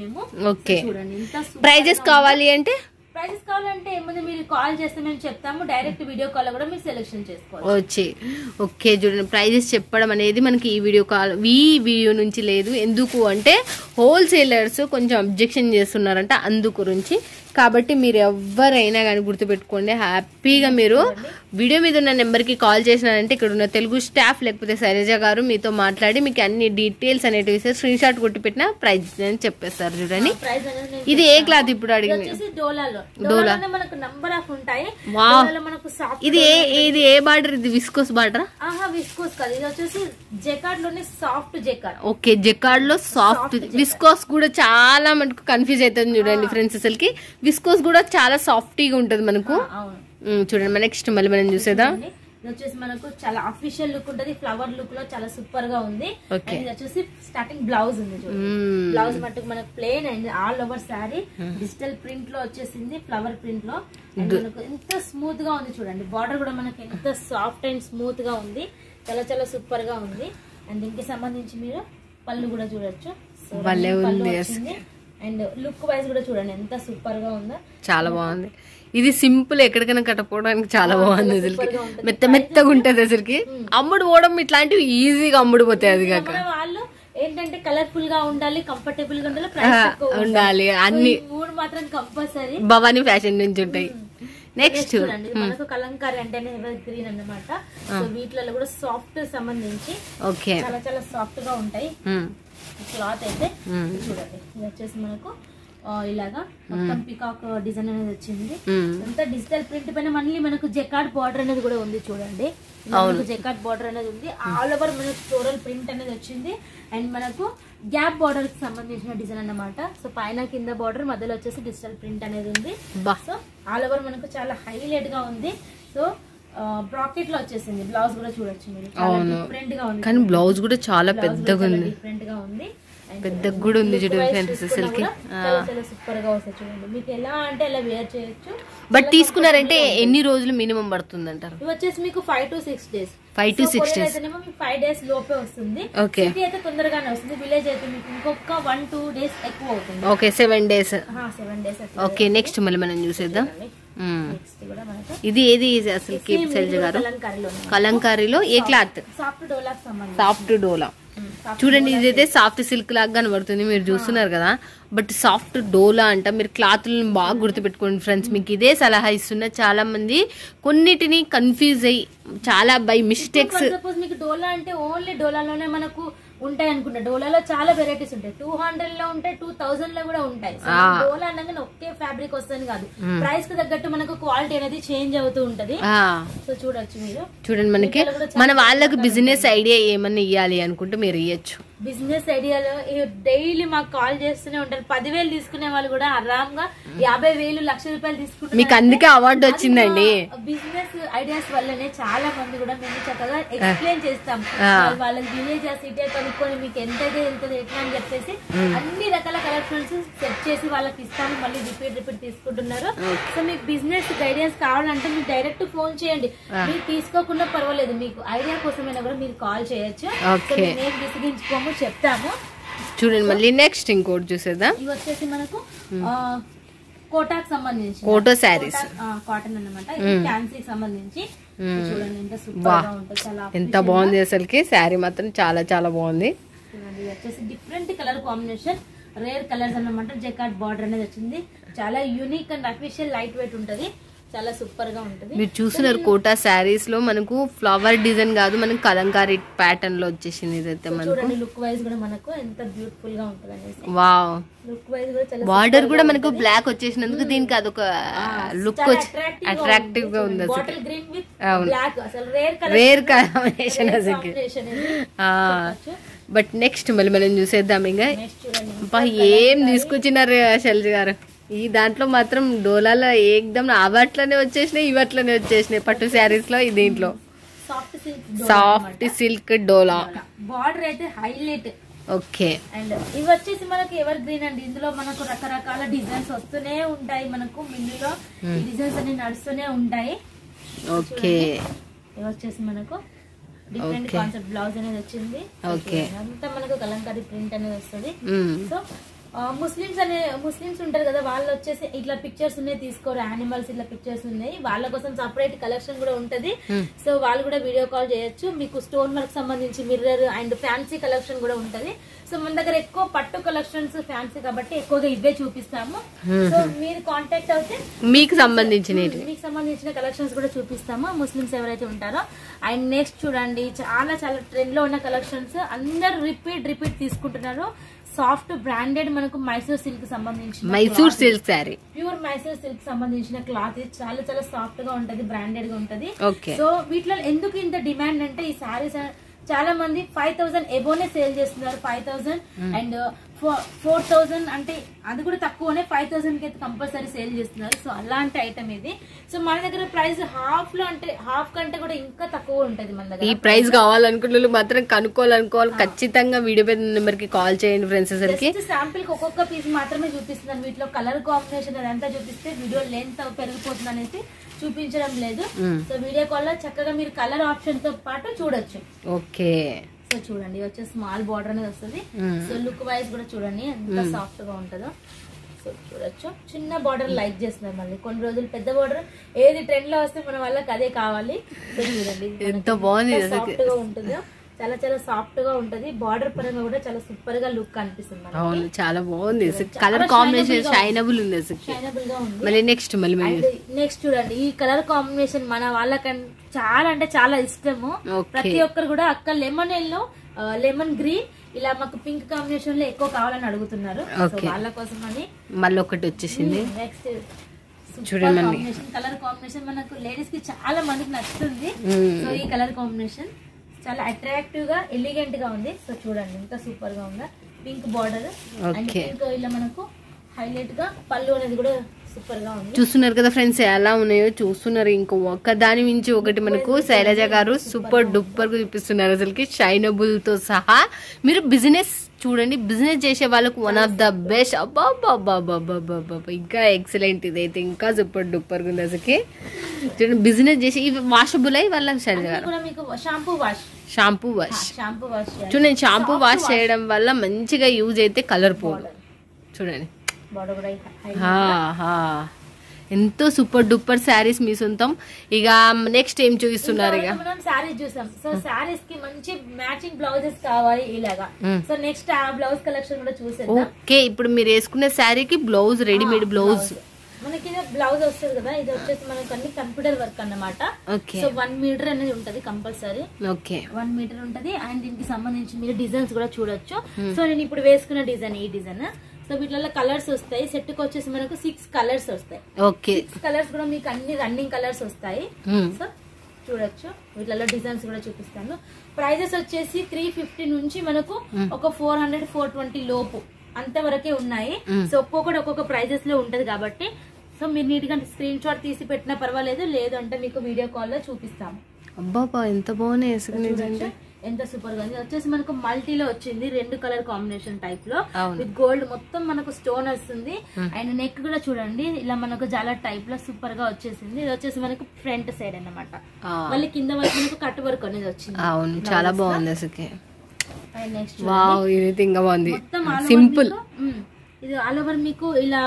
మేము. ఓకే, చూడండి ఇంత ప్రైజెస్ కావాలి అంటే ప్రైజెస్ కావాలంటే ఏముంది మీరు కాల్ చేస్తే మేము చెప్తాము. డైరెక్ట్ వీడియో కాల్ కూడా మీరు సెలెక్షన్ చేసుకోవచ్చు. వచ్చి ఓకే చూడండి, ప్రైజెస్ చెప్పడం అనేది మనకి ఈ వీడియో నుంచి లేదు. ఎందుకు అంటే హోల్సేలర్స్ కొంచెం అబ్జెక్షన్ చేస్తున్నారంట అందు గురించి. కాబట్టి మీరు ఎవరైనా కానీ గుర్తుపెట్టుకోండి, హ్యాపీగా మీరు వీడియో మీద ఉన్న నెంబర్కి కాల్ చేసినారంటే ఇక్కడ ఉన్న తెలుగు స్టాఫ్ లేకపోతే శైలజ గారు మీతో మాట్లాడి మీకు అన్ని డీటెయిల్స్ అనేటివి స్క్రీన్ షాట్ కొట్టి పెట్టిన ప్రైజ్ అని చెప్పేస్తారు. చూడండి ఇది ఏ క్లాత్ ఇప్పుడు అడిగింది, డోలా మనకు నంబర్ ఆఫ్ ఉంటాయి. ఇది ఏ బార్డర్, ఇది విస్కోస్ బార్డర్? విస్కోస్ కాదు, ఇది వచ్చేసి జకార్డ్ లోనే సాఫ్ట్ జకార్డ్. ఓకే, జకార్డ్ లో సాఫ్ట్. విస్కోస్ కూడా చాలా మనకు కన్ఫ్యూజ్ అవుతుంది చూడండి ఫ్రెండ్స్. అసలుకి విస్కోస్ కూడా చాలా సాఫ్టీగా ఉంటది మనకు. చూడండి మన నెక్స్ట్ మళ్ళీ మనం చూసేదా. ఇది వచ్చేసి మనకు చాలా అఫీషియల్ లుక్ ఉంటది, ఫ్లవర్ లుక్ లో చాలా సూపర్ గా ఉంది. ఇది వచ్చేసి స్టార్టింగ్ బ్లౌజ్ ఉంది చూడండి. బ్లౌజ్ మట్టుకు మనకు plain and all over sari digital print లో వచ్చేసింది, ఫ్లవర్ ప్రింట్ లో. మనకు ఎంత స్మూత్ గా ఉంది చూడండి. బార్డర్ కూడా మనకు ఎంత సాఫ్ట్ అండ్ స్మూత్ గా ఉంది, చాలా చాలా సూపర్ గా ఉంది. అండ్ దీనికి సంబంధించి మీరు పళ్ళు కూడా చూడొచ్చు, అండ్ లుక్ వైజ్ కూడా చూడండి ఎంత సూపర్ గా ఉందో, చాలా బాగుంది. ఇది సింపుల్, ఎక్కడికైనా కట్టపోవడానికి చాలా బాగుంది. అసలుకి మెత్తగా ఉంటది. అసలుకి అమ్ముడు పోవడం ఇట్లాంటివి ఈజీగా అమ్ముడు పోతాయి. అది కాక వాళ్ళు ఏంటంటే కలర్ఫుల్ గా ఉండాలి, కంఫర్టబుల్ గా ఉండాలి, అన్ని మూడు మాత్రం కంపల్సరీ భవానీ ఫ్యాషన్ నుంచి ఉంటాయి. నెక్స్ట్ చూడండి మనకు కలంకారీ అంటేనే ఎవర్ గ్రీన్ అన్నమాట. సో వీటిలలో కూడా సాఫ్ట్ సంబంధించి ఓకే చాలా చాలా సాఫ్ట్ గా ఉంటాయి క్లాత్ అయితే. చూడండి ఇది వచ్చేసి మనకు ఇలాగా మొత్తం పికాక్ డిజైన్ అనేది వచ్చింది. అంతా డిజిటల్ ప్రింట్ పైన మళ్ళీ మనకు జెకార్డ్ బార్డర్ అనేది కూడా ఉంది. చూడండి జెకార్డ్ బార్డర్ అనేది ఉంది. ఆల్ ఓవర్ మనకు ఫ్లోరల్ ప్రింట్ అనేది వచ్చింది. అండ్ మనకు గ్యాప్ బార్డర్ కి సంబంధించిన డిజైన్ అన్నమాట. సో పైన కింద బార్డర్ మధ్యలో వచ్చేసి డిజిటల్ ప్రింట్ అనేది ఉంది. సో ఆల్ ఓవర్ మనకు చాలా హైలైట్ గా ఉంది. సో బ్రాకెట్ లో వచ్చేసింది. బ్లౌజ్ కూడా చూడొచ్చు మీరు, చాలా డిఫరెంట్ గా ఉంది. కానీ బ్లౌజ్ కూడా చాలా పెద్దగా ఉంది, డిఫరెంట్ గా ఉంది. పెద్ద కూడా ఉంది. చూడండి సూపర్ గా వస్తుంది. చూడండి మీకు ఎలా అంటే అలా వేర్ చేయొచ్చు. బట్ తీసుకున్నారంటే ఎన్ని రోజులు మినిమం పడుతుంది అంటారు? ఇవి వచ్చేసి మీకు 5 to 6 days. 5 to 6 days అయితేనేమో మీకు 5 days లోపే వస్తుంది. సిటీ అయితే తొందరగానే వస్తుంది. విలేజ్ అయితే మీకు ఇంకొక 1-2 days ఎక్కువ అవుతుంది. Okay 7 days. 7 days. Okay next మళ్ళీ మనం చూసేద్దాం. నెక్స్ట్ కూడా మనకు ఇది ఏది అసలు శైలజ గారు? కలంకారీలో ఏ క్లాత్? సాఫ్ట్ డోలా సంబంధించి. సాఫ్ట్ డోలా. చూడండి ఇదైతే సాఫ్ట్ సిల్క్ లాగా కనబడుతుంది, మీరు చూస్తున్నారు కదా. బట్ సాఫ్ట్ డోలా అంట. మీరు క్లాత్లను బాగా గుర్తుపెట్టుకోండి ఫ్రెండ్స్. మీకు ఇదే సలహా ఇస్తున్నా. చాలా మంది కొన్నిటిని కన్ఫ్యూజ్ అయ్యి చాలా బై మిస్టేక్స్. సపోజ్ మీకు డోలా అంటే ఓన్లీ డోలాలోనే మనకు ఉంటాయి అనుకుంటా. డోలాలో చాలా వెరైటీస్ ఉంటాయి. 200 లో ఉంటాయి, 2000 లో కూడా ఉంటాయి. డోలా అనగానే ఒకే ఫ్యాబ్రిక్ వస్తుంది కాదు, ప్రైస్ కి తగ్గట్టు మనకు క్వాలిటీ అనేది చేంజ్ అవుతూ ఉంటది. సో చూడొచ్చు మీరు. చూడండి మనకి మన వాళ్ళకు బిజినెస్ ఐడియా ఏమన్నా ఇవ్వాలి అనుకుంటే మీరు ఇవ్వచ్చు. బిజినెస్ ఐడియాలో డైలీ మాకు కాల్ చేస్తూనే ఉంటారు. 10,000 తీసుకునే వాళ్ళు కూడా ఆరామ్ గా 50,000, 1,00,000 రూపాయలు తీసుకుంటారు. మీకు అందుకే అవార్డు వచ్చిందండి. బిజినెస్ ఐడియాస్ వల్లనే చాలా మంది కూడా మేము చక్కగా ఎక్స్ప్లెయిన్ చేస్తాం. వాళ్ళకి విలేజ్ సిటీ కనుక్కొని మీకు ఎంత అయితే వెళ్తుంది ఎట్లా అని చెప్పేసి అన్ని రకాల కలెక్షన్స్ సెట్ చేసి వాళ్ళకి ఇస్తాము. మళ్ళీ రిపీట్ తీసుకుంటున్నారు. సో మీకు బిజినెస్ గైడెన్స్ కావాలంటే మీరు డైరెక్ట్ ఫోన్ చేయండి. మీరు తీసుకోకుండా పర్వాలేదు, మీకు ఐడియా కోసమైనా కూడా మీరు కాల్ చేయొచ్చు. మేము విసిగించుకోము, చెప్తాము. చూడండి మళ్ళీ నెక్స్ట్ ఇంకోటి చూసేద్దాం. ఇవి వచ్చేసి మనకు కోటాకి సంబంధించి కోటో శారీస్, కాటన్ అన్నమాట. ఫ్యాన్సీకి సంబంధించి చూడండి ఎంత సూపర్ గా ఉంటుంది. చాలా ఎంత బాగుంది అసలుకి. శారీ మాత్రం చాలా చాలా బాగుంది. చూడండి ఇది వచ్చేసి different colour combination, rare colours అన్నమాట. జెకార్డ్ బార్డర్ అనేది వచ్చింది. చాలా unique and official light weight ఉంటది. చాలా సూపర్ గా ఉంటది. మీరు చూస్తున్నారు కోటా శారీస్ లో మనకు ఫ్లవర్ డిజైన్ కాదు, మనకు కలంకారీ ప్యాటర్న్ లో వచ్చేసింది. ఇదైతే మనకు లుక్ వైజ్ కూడా మనకు ఎంత బ్యూటిఫుల్ గా ఉంటది అనేసి. వావ్. లుక్ వైజ్ కూడా చాలా బార్డర్ కూడా మనకు బ్లాక్ వచ్చేసినందుకు దీనికి అదొక లుక్ అట్రాక్టివ్ గా ఉంది. బాటిల్ గ్రీన్ విత్ బ్లాక్ అసలు రేర్ కాంబినేషన్ అసలు. బట్ నెక్స్ట్ మళ్ళీ మనం చూసేద్దాం. ఇంకా ఏం తీసుకొచ్చినారు శైలజ గారు? ఈ దాంట్లో మాత్రం డోలాలో ఏకదమ్ అవట్లనే వచ్చేసినాయి, ఇవట్లనే వచ్చేసినాయి. పట్టు శారీస్ లో దీంట్లో సాఫ్ట్ సిల్క్ డోలా. బార్డర్ అయితే హైలైట్. ఓకే. అండ్ ఇవి వచ్చేసి మనకి ఎవర్ గ్రీన్ అండి. ఇందులో మనకు రకరకాల డిజైన్స్ వస్తూనే ఉంటాయి. మనకు మిల్లులో ఈ డిజైన్స్ అన్ని నడుస్తూనే ఉంటాయి. ఓకే. ఇవి వచ్చేసి మనకు డిఫరెంట్ కాన్సెప్ట్ బ్లౌజ్ అనేది వచ్చింది. ఓకే. అంతా మనకు కలంకారీ ప్రింట్ అనేది వస్తుంది. సో ముస్లిమ్స్ ఉంటారు కదా, వాళ్ళు వచ్చేసి ఇట్లా పిక్చర్స్ ఉన్నాయి తీసుకోరు. యానిమల్స్ ఇట్లా పిక్చర్స్ ఉన్నాయి, వాళ్ళ కోసం సపరేట్ కలెక్షన్ కూడా ఉంటది. సో వాళ్ళు కూడా వీడియో కాల్ చేయొచ్చు. మీకు స్టోన్ వర్క్ సంబంధించి మిర్రర్ అండ్ ఫ్యాన్సీ కలెక్షన్ కూడా ఉంటది. సో మన దగ్గర ఎక్కువ పట్టు కలెక్షన్స్ ఫ్యాన్సీ కాబట్టి ఎక్కువగా ఇవే చూపిస్తాము. సో మీరు కాంటాక్ట్ అవుతే మీకు సంబంధించిన కలెక్షన్స్ కూడా చూపిస్తాము, ముస్లిమ్స్ ఎవరైతే ఉంటారో. అండ్ నెక్స్ట్ చూడండి, చాలా చాలా ట్రెండ్ లో ఉన్న కలెక్షన్స్ అందరు రిపీట్ తీసుకుంటున్నారు. సాఫ్ట్ బ్రాండెడ్ మనకు మైసూర్ సిల్క్ సంబంధించిన Mysore silk sorry, pure Mysore silk సంబంధించిన క్లాత్ చాలా చాలా సాఫ్ట్ గా ఉంటది, బ్రాండెడ్ గా ఉంటది. ఓకే. సో వీటిలో ఎందుకు ఇంత డిమాండ్ అంటే ఈ సారీస్ చాలా మంది 5,000 ఎబోనే సేల్ చేస్తున్నారు. 5,000 అండ్ 4,000 అంటే అది కూడా తక్కువనే 5,000 కి అయితే కంపల్సరీ సేల్ చేస్తున్నారు. సో అలాంటి ఐటమ్ ఇది. సో మన దగ్గర ప్రైస్ హాఫ్ లో అంటే హాఫ్ కంటే కూడా ఇంకా తక్కువ ఉంటది మన దగ్గర. ఈ ప్రైస్ కావాలనుకున్న మాత్రం కనుక్కోవాలనుకోవాలి, ఖచ్చితంగా వీడియో పేరు నెంబర్ కి కాల్ చేయండి ఫ్రెండ్స్. అసలుకి శాంపిల్ కి ఒక్కొక్క పీస్ మాత్రమే చూపిస్తున్నాను. వీటిలో కలర్ కాంబినేషన్ అదంతా చూపిస్తే వీడియో లెంత్ పెరిగిపోతుంది అనేసి చూపించడం లేదు. సో వీడియో కాల్ లో చక్కగా మీరు కలర్ ఆప్షన్ తో పాటు చూడొచ్చు. ఓకే. సో చూడండి వచ్చే స్మాల్ బార్డర్ అనేది వస్తుంది. సో లుక్ వైజ్ కూడా చూడండి ఎంత సాఫ్ట్ గా ఉంటుందో. సో చూడొచ్చు, చిన్న బార్డర్ లైక్ చేస్తున్నారు. మళ్ళీ కొన్ని రోజులు పెద్ద బార్డర్ ఏది ట్రెండ్ లో వస్తే మన వాళ్ళకి అదే కావాలి. సో చూడండి ఎంత బాగుంది, సాఫ్ట్ గా ఉంటుందో. చాలా చాలా సాఫ్ట్ గా ఉంటది. బార్డర్ పరంగా కూడా చాలా సూపర్ గా లుక్ అనిపిస్తుంది మనకి. అవును చాలా బాగుంది. కలర్ కాంబినేషన్ షైనబుల్ ఉంది అసలు. షైనబుల్ గా ఉంది. మళ్ళీ నెక్స్ట్ నెక్స్ట్ చూడండి, ఈ కలర్ కాంబినేషన్ మన వాళ్ళకంటే చాలా అంటే చాలా ఇష్టము. ప్రతి ఒక్కరు కూడా అక్క లెమన్ ఎల్లో, లెమన్ గ్రీన్, ఇలా మాకు పింక్ కాంబినేషన్ లో ఎక్కువ కావాలని అడుగుతున్నారు. వాళ్ళ కోసం అని మళ్ళీ ఒకటి వచ్చేసింది. నెక్స్ట్ చూడండి, కలర్ కాంబినేషన్ మనకు లేడీస్ కి చాలా మందికి నచ్చుతుంది. సో ఈ కలర్ కాంబినేషన్ చాలా అట్రాక్టివ్ గా ఎలిగెంట్ గా ఉంది. సో చూడండి ఎంత సూపర్ గా ఉందా. పింక్ బార్డర్ అండ్ పింక్ ఇలా మనకు హైలైట్ గా పళ్ళు అనేది కూడా సూపర్ గా ఉంది. చూస్తున్నారు కదా ఫ్రెండ్స్ ఎలా ఉన్నాయో చూస్తున్నారు. ఇంకో ఒక్క దాని మించి ఒకటి మనకు శైలజ గారు సూపర్ డూపర్ గా చూపిస్తున్నారు అసలుకి, షైనబుల్ తో సహా. మీరు బిజినెస్ చూడండి, బిజినెస్ చేసే వాళ్ళకు వన్ ఆఫ్ ద బెస్ట్. అబ్బాబ్బాబ్బాబ్బాబ్బా ఇంకా ఎక్సలెంట్. ఇదైతే ఇంకా సూపర్ డూపర్ గా ఉంది అసలుకి. చూడండి బిజినెస్ చేసి ఇవి వాషబుల్ అయ్యి వాళ్ళ శైలజ గారు షాంపూ వాష్ చూడండి. షాంపూ వాష్ చేయడం వల్ల మంచిగా యూజ్ అయితే కలర్ పోదు. చూడండి ఎంతో సూపర్ డూపర్ శారీస్ మీ సొంతం. ఇక నెక్స్ట్ ఏం చూపిస్తున్నారు? ఇక మనం శారీస్ చూసాం. సో శారీస్ కి మంచి మ్యాచింగ్ బ్లౌజెస్ కావాలి ఇలాగా. సో నెక్స్ట్ ఆ బ్లౌజ్ కలెక్షన్ కూడా చూసేద్దాం. ఓకే, ఇప్పుడు మీరు వేసుకునే శారీకి బ్లౌజ్, రెడీమేడ్ బ్లౌజ్ మనకి బ్లౌజ్ వస్తుంది కదా. ఇది వచ్చేసి మనకి అన్ని కంప్యూటర్ వర్క్ అన్నమాట. సో 1 మీటర్ అనేది ఉంటది కంపల్సరీ. ఓకే 1 మీటర్ ఉంటది. అండ్ దీనికి సంబంధించి మీరు డిజైన్స్ కూడా చూడొచ్చు. సో నేను ఇప్పుడు వేసుకున్న డిజైన్ ఈ డిజైన్. సో వీటిలో కలర్స్ వస్తాయి. సెట్ కి వచ్చేసి మనకు 6 కలర్స్ వస్తాయి. ఓకే 6 కలర్స్ కూడా మీకు అన్ని రన్నింగ్ కలర్స్ వస్తాయి. సో చూడొచ్చు. వీటిలో డిజైన్స్ కూడా చూపిస్తాను. ప్రైజెస్ వచ్చేసి 350 నుంచి మనకు ఒక 400, 420 లోపు అంతవరకే ఉన్నాయి. సో ఒక్కొక్కటి ఒక్కొక్క ప్రైజెస్ లో ఉంటది కాబట్టి సో మీరు నీట్ గా స్క్రీన్ షాట్ తీసి పెట్టినా పర్వాలేదు, లేదు అంటే మీకు వీడియో కాల్ లో చూపిస్తాము. అబ్బా ఎంత బాగున్నాయి, ఎంత సూపర్ గా ఉంది. వచ్చేసి మనకు మల్టీలో వచ్చింది 2 కలర్ కాంబినేషన్ టైప్ లో విత్ గోల్డ్ మొత్తం మనకు స్టోన్ వస్తుంది. అండ్ నెక్ కూడా చూడండి ఇలా మనకు చాలా టైప్ లో సూపర్ గా వచ్చేసింది. ఇది వచ్చేసి మనకు ఫ్రంట్ సైడ్ అన్నమాట. మళ్ళీ కింద వరకు మనకు కట్ వర్క్ అనేది వచ్చింది. అవును చాలా బాగుంది అసలు. నెక్స్ట్ వావ్ ఇది ఇంకా బాగుంది, సింపుల్. ఇది ఆల్ ఓవర్ మీకు ఇలా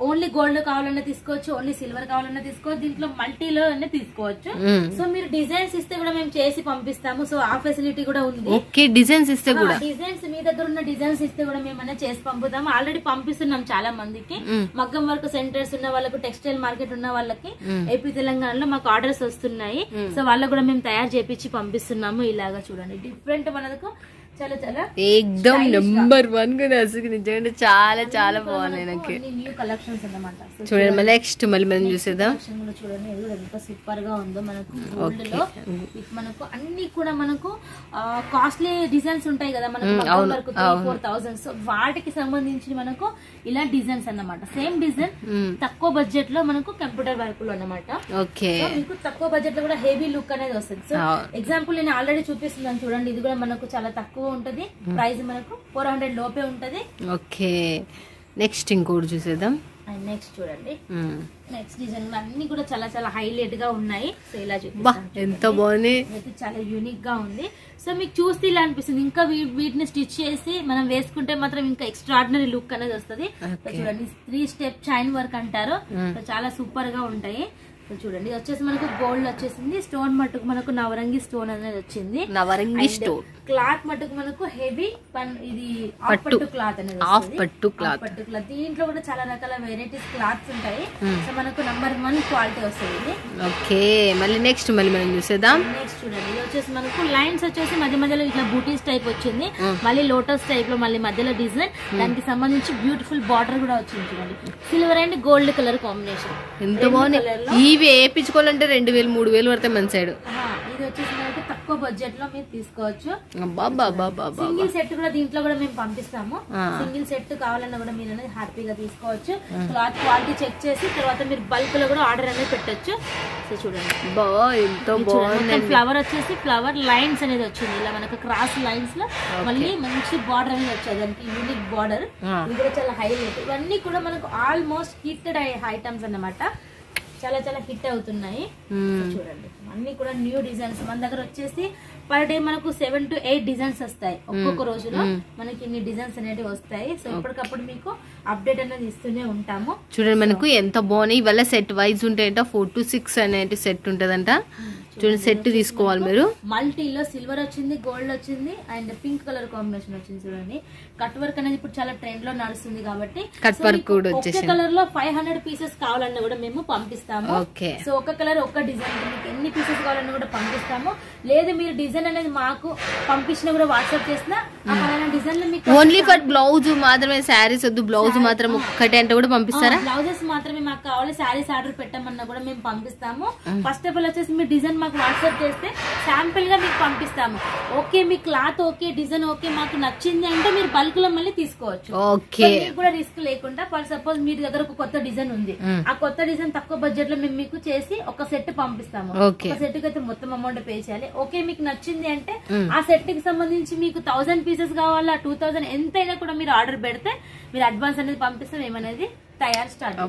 ఓన్లీ గోల్డ్ కావాలన్నా తీసుకోవచ్చు, ఓన్లీ సిల్వర్ కావాలన్నా తీసుకోవచ్చు, దీంట్లో మల్టీలో తీసుకోవచ్చు. సో మీరు డిజైన్స్ ఇస్తే కూడా మేము చేసి పంపిస్తాము. సో ఆ ఫెసిలిటీ కూడా ఉంది. ఓకే డిజైన్స్ ఇస్తే కూడా, డిజైన్స్ మీ దగ్గర ఉన్న డిజైన్స్ ఇస్తే కూడా మేము చేసి పంపుతాము. ఆల్రెడీ పంపిస్తున్నాం చాలా మందికి. మగ్గం వర్క్ సెంటర్స్ ఉన్న వాళ్ళకు, టెక్స్టైల్ మార్కెట్ ఉన్న వాళ్ళకి ఏపీ తెలంగాణలో మాకు ఆర్డర్స్ వస్తున్నాయి. సో వాళ్ళకు కూడా మేము తయారు చేపించి పంపిస్తున్నాము. ఇలాగా చూడండి డిఫరెంట్ మనకు చాలా చాలా ఏకదమ్ నంబర్ 1 గా అసలు నిజంగా చాలా చాలా బాగున్నాయి నాకు. న్యూ కలెక్షన్స్ అన్నమాట. చూడండి మళ్ళీ నెక్స్ట్ మళ్ళీ మనం చూసేద్దాం. చూడండి ఎంత సూపర్ గా ఉందో మనకు గోల్డ్ లో. మనకు అన్ని కూడా మనకు కాస్ట్లీ డిజైన్స్ ఉంటాయి కదా మనకు 4,000. సో వాటికి సంబంధించి మనకు ఇలా డిజైన్స్ అన్నమాట. సేమ్ డిజైన్ తక్కువ బడ్జెట్ లో మనకు కంప్యూటర్ వర్క్ లో అన్నమాట. ఓకే మీకు తక్కువ బడ్జెట్ లో కూడా హెవీ లుక్ అనేది వస్తుంది. సో ఎగ్జాంపుల్ నేను ఆల్రెడీ చూపిస్తున్నాను చూడండి. ఇది కూడా మనకు చాలా తక్కువ ఉంటది. ప్రైస్ మనకు 400 లోపే ఉంటది. ఓకే నెక్స్ట్ ఇంకోటి చూసేద్దాం. అండ్ నెక్స్ట్ చూడండి, నెక్స్ట్ డిజైన్ అన్ని కూడా చాలా చాలా హైలైట్ గా ఉన్నాయి. సో ఇలా చూపిస్తాను, ఎంత బాగుంది, చాలా యూనిక్ గా ఉంది. సో మీకు చూస్తే ఇలా అనిపిస్తుంది. ఇంకా వీటిని స్టిచ్ చేసి మనం వేసుకుంటే మాత్రం ఇంకా ఎక్స్ట్రాడినరీ లుక్ అనేది వస్తుంది. చూడండి 3 స్టెప్ చైన్ వర్క్ అంటారు. చాలా సూపర్ గా ఉంటాయి. చూడండి వచ్చేసి మనకు గోల్డ్ వచ్చేసింది. స్టోన్ మట్టుకు మనకు నవరంగి స్టోన్ అనేది వచ్చింది. నవరంగి స్టోన్ క్లాత్ మట్టుకు మనకు హెవీ ఇది పట్టు క్లాత్ అనేది పట్టు క్లాత్. దీంట్లో కూడా చాలా రకాల వెరైటీస్ క్లాత్స్ ఉంటాయి. సో మనకు నంబర్ 1 క్వాలిటీ వస్తుంది. ఓకే మళ్ళీ నెక్స్ట్ మళ్ళీ మనం చూసేద్దాం. నెక్స్ట్ చూడండి ఇది వచ్చేసి మనకు లైన్స్ వచ్చేసి మధ్య మధ్యలో ఇట్లా బూటీస్ టైప్ వచ్చింది. మళ్ళీ లోటస్ టైప్ లో మళ్ళీ మధ్యలో డిజైన్, దానికి సంబంధించి బ్యూటిఫుల్ బార్డర్ కూడా వచ్చింది. చూడండి silver and gold colour combination ఎంత బాగుంది. ఇవి వేయించుకోవాలంటే 2,000 3,000 పడతాయి మన సైడ్. ఇది వచ్చేసి మనకి తక్కువ బడ్జెట్ లో మీరు తీసుకోవచ్చు. సింగిల్ సెట్ కూడా దీంట్లో కూడా మేము పంపిస్తాము. సింగిల్ సెట్ కావాలన్నా కూడా మీరు అనేది హ్యాపీగా తీసుకోవచ్చు. క్లాత్ క్వాలిటీ చెక్ చేసి తర్వాత మీరు బల్క్ లో కూడా ఆర్డర్ అనేది పెట్టొచ్చు. సో చూడండి ఎంతో బాగుంది. ఫ్లవర్ వచ్చేసి ఫ్లవర్ లైన్స్ అనేది వచ్చింది. ఇలా మనకు క్రాస్ లైన్స్ లో మళ్ళీ మంచి బార్డర్ అనేది వచ్చేది. దానికి యూనిక్ బార్డర్. ఇది కూడా చాలా హైలైట్. ఇవన్నీ కూడా మనకు ఆల్మోస్ట్ హిట్టెడ్ ఐటమ్స్ అన్నమాట. చాలా చాలా హిట్ అవుతున్నాయి. చూడండి అన్ని కూడా న్యూ డిజైన్స్. మన దగ్గర వచ్చేసి పర్ డే మనకు 7 to 8 డిజైన్స్ వస్తాయి. ఒక్కొక్క రోజులో మనకి ఇన్ని డిజైన్స్ అనేవి వస్తాయి. సో ఎప్పటికప్పుడు మీకు అప్డేట్ అనేది ఇస్తూనే ఉంటాము. చూడండి మనకు ఎంత బాగున్నాయి. ఇవాళ సెట్ వైజ్ ఉంటాయంట. 4 to 6 అనేది సెట్ ఉంటదంట. చూడండి సెట్ తీసుకోవాలి మీరు. మల్టీలో సిల్వర్ వచ్చింది, గోల్డ్ వచ్చింది అండ్ పింక్ కలర్ కాంబినేషన్ వచ్చింది. చూడండి కట్ వర్క్ అనేది ఇప్పుడు చాలా ట్రెండ్ లో నడుస్తుంది కాబట్టి కట్ వర్క్ కూడా ఒకే కలర్ లో 500 పీసెస్ కావాలన్నా కూడా మేము పంపిస్తాము. ఓకే. సో ఒక కలర్ ఒక డిజైన్ మీకు ఎన్ని పీసెస్ కావాలన్నా కూడా పంపిస్తాము. లేదు మీరు డిజైన్ అనేది మాకు పంపించినా కూడా వాట్సాప్ చేసినా ఆ పలానా డిజైన్ లో మీకు ఓన్లీ ఫర్ బ్లౌజ్ మాత్రమే, శారీస్ వద్దు బ్లౌజ్ మాత్రం ఒక్కటే అంటే కూడా పంపిస్తారా? బ్లౌజెస్ మాత్రమే మాకు కావాలి, శారీస్ ఆర్డర్ పెట్టమన్నా కూడా మేము పంపిస్తాము. ఫస్ట్ ఆఫ్ ఆల్ వచ్చేసి మీ డిజైన్ మాకు వాట్సాప్ చేస్తే శాంపిల్ గా మీకు పంపిస్తాము. ఓకే మీ క్లాత్ ఓకే, డిజైన్ ఓకే, మాకు నచ్చింది అంటే మీరు బల్క్ లో మళ్ళీ తీసుకోవచ్చు. ఓకే. మీకు కూడా రిస్క్ లేకుండా ఫర్ సపోజ్ మీ దగ్గర ఒక కొత్త డిజైన్ ఉంది, ఆ కొత్త డిజైన్ తక్కువ బడ్జెట్ లో మేము మీకు చేసి ఒక సెట్ పంపిస్తాము. ఒక సెట్ కి అయితే మొత్తం అమౌంట్ పే చేయాలి. ఓకే మీకు నచ్చింది అంటే ఆ సెట్ కి సంబంధించి మీకు 1000 పీసెస్ కావాలా 2000 ఎంతైనా కూడా మీరు ఆర్డర్ పెడితే మీరు అడ్వాన్స్ అనేది పంపిస్తాం. ఏమనేది తయారు స్టార్ట్.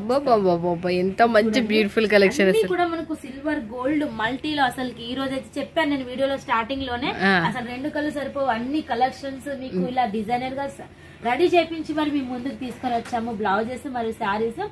ఎంత మంచి బ్యూటిఫుల్ కలెక్షన్ కూడా మనకు సిల్వర్ గోల్డ్ మల్టీలో అసలు ఈ రోజు అయితే చెప్పాను నేను వీడియోలో స్టార్టింగ్ లోనే, అసలు 2 కలర్ సరిపోవు. అన్ని కలెక్షన్స్ మీకు ఇలా డిజైనర్ గా రెడీ చేయించి మరి మేము ముందుకు తీసుకొని వచ్చాము. బ్లౌజెస్ మరియు శారీస్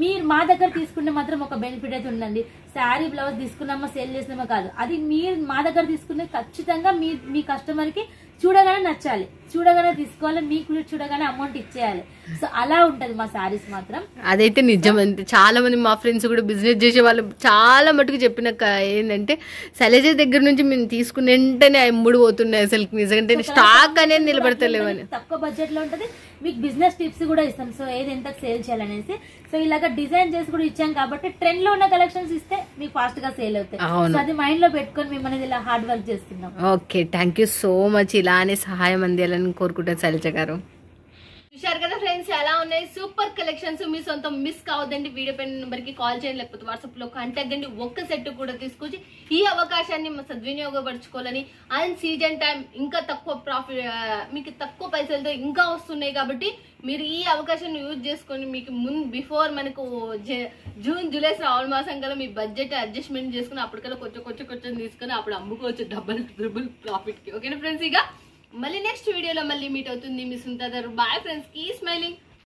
మీరు మా దగ్గర తీసుకుంటే మాత్రం ఒక బెనిఫిట్ అయితే ఉందండి. శారీ బ్లౌజ్ తీసుకున్నామా సేల్ చేసినామా కాదు, అది మీరు మా దగ్గర తీసుకునే ఖచ్చితంగా మీ కస్టమర్ కి చూడగానే నచ్చాలి, చూడగానే తీసుకోవాలి, మీకు చూడగానే అమౌంట్ ఇచ్చేయాలి. సో అలా ఉంటది మా శారీస్ మాత్రం. అదైతే నిజం. అంతే చాలా మంది మా ఫ్రెండ్స్ కూడా బిజినెస్ చేసే వాళ్ళు చాలా మటుకు చెప్పిన ఏంటంటే శైలజ దగ్గర నుంచి మేము తీసుకున్న వెంటనే ఎమ్ముడు పోతున్నాయి అసలు నిజంగా స్టాక్ అనేది నిలబడతలేవని. తక్కువ బడ్జెట్ లో ఉంటది, మీకు బిజినెస్ టిప్స్ కూడా ఇస్తాం. సో ఏది ఎంత సేల్ చేయాలనేసి సో ఇలాగా డిజైన్ చేసి కూడా ఇచ్చాం కాబట్టి ట్రెండ్ లో ఉన్న కలెక్షన్స్ ఇస్తే మీకు ఫాస్ట్ గా సేల్ అవుతాయి. సో అది మైండ్ లో పెట్టుకొని మేము అనేది ఇలా హార్డ్ వర్క్ చేస్తున్నాం. Okay thank you so much. ఇలానే సహాయం అందేయాలని కోరుకుంటాను శైలజ గారు. చూశారు కదా ఫ్రెండ్స్ ఎలా ఉన్నాయి సూపర్ కలెక్షన్స్. మీ సొంతం మిస్ కావద్దండి. వీడియో పైన నెంబర్ కి కాల్ చేయండి, లేకపోతే వాట్సాప్ లో కాంటాక్ట్ అండి. ఒక్క సెట్ కూడా తీసుకొచ్చి ఈ అవకాశాన్ని సద్వినియోగపరచుకోవాలని. అండ్ సీజన్ టైం ఇంకా తక్కువ ప్రాఫిట్, మీకు తక్కువ పైసలతో ఇంకా వస్తున్నాయి కాబట్టి మీరు ఈ అవకాశాన్ని యూజ్ చేసుకొని మీకు బిఫోర్ మనకు జూన్ జూలై శ్రావణ మాసం కల్లా మీ బడ్జెట్ అడ్జస్ట్మెంట్ చేసుకుని అప్పటికల్లా కొంచెం తీసుకొని అప్పుడు అమ్ముకోవచ్చు డబుల్ ప్రాఫిట్ కి. ఓకేనా ఫ్రెండ్స్, ఇక మళ్ళీ నెక్స్ట్ వీడియోలో మళ్ళీ మీట్ అవుతుంది మీ Sundar. Bye friends, keep smiling.